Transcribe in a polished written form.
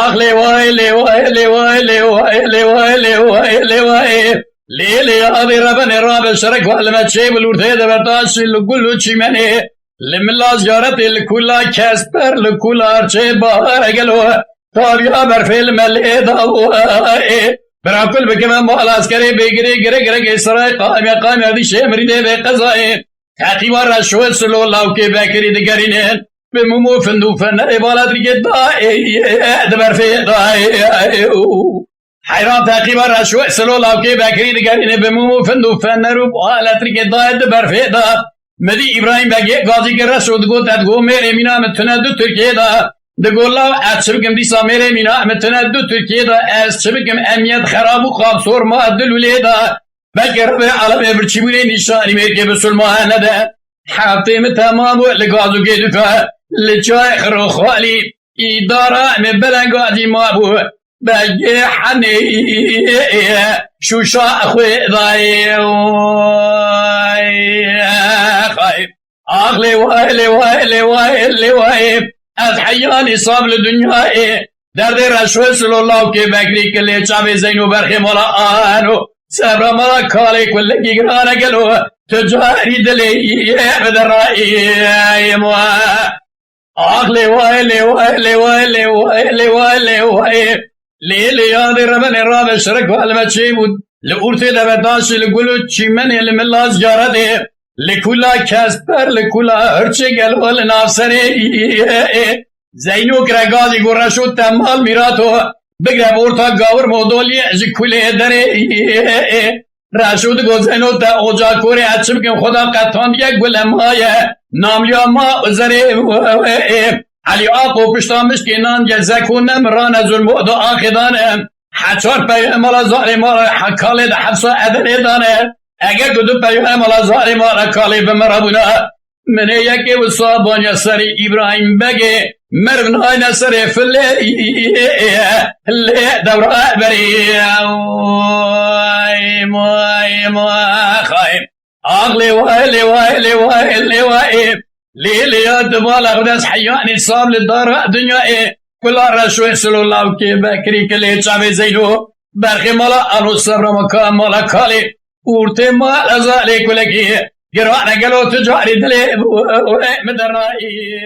آخ لیوای لیوای لیوای لیوای لیوای لیوای لیوای لیلی آبی ربن راب شرک والمت چه بلورده دبرداش لگلو چیمنی لملا زیارت لکولا کسپر لکولا ارچه بار گلو تابیا برفیل ملی داوائے برا کل بکمه مال اسکری بگیری گره گره گسرای قائم اردی شمریده به قضای تحقیبا رشوه سلو لاوکی بکری دگرینه به مومو فندو فنر عبالت ریگه دائی دبرفی دائی حیران تحقیبا رشوه سلو لاوکی بکری دگرینه به مومو فندو فنر عبالت ریگه دائی دبرفی دا مدی ابراهیم بگی گازی که رسول دگو تدگو میره مینا متونه دو ترکیه دا دگو لاو از چه بگم دیسا میره مینا متونه دو ترکیه دا از چه بگم امیت خراب و خواب سور ما دلولی دا بلکه رب عالم برچی بولی نشانی میرکه بسلمان نده حاطم تمام لگازو که دکا لچای خرو خالی اداره من بلنگازی ما بو بگی حنی شوشا اخوی دای خايب اغلي وائلي وائلي وائلي وائل از حیانی صابل دنیای درد رشوه صلی الله که بکری کلی چاوی زینو برخی مولا آنو سبرا مولا کالی کلگی گرانه گلو تجاری دلی بدر رایی موا اغلي وائلي وائلي وائلي وائلي وائلي وائل لیلی یادی ربن راب شرک والمچی بود لورتی دبرداش لگلو چیمنی لملاز جارده لکولا کسپر لکولا هرچه گلو لنافسری زینو کرگازی گرشو تمال میراتو بگرب ارتا گاور مودولی اجی کوله دره رشود گزینو تا اوجا کوری اچم کم خدا قطان یک گلمایه ناملیا ما ازره علی آقو پشتامش که نان جزکونم ران از المعدو آخدانم حچار پیغمال ظالمان حکالی ده حفظ ادنی دانه اگر کدو پیغمال ظالمان کالی بمرابونا من یکی و صابان سری ابراهیم بگی مرغنای نسری فلی دورا بری خایم اغلی وائلی وائلی وائلی وائلی لیلی دبال اغدس حیانی صابل دار دنیای کلا رشوه سلو لاو که بکری کلی چاوی زیدو برخی مالا انو صبر مکا مالا کالی اورتی مال ازالی کلکی گرانه گلو تجاری دلی مدرنائی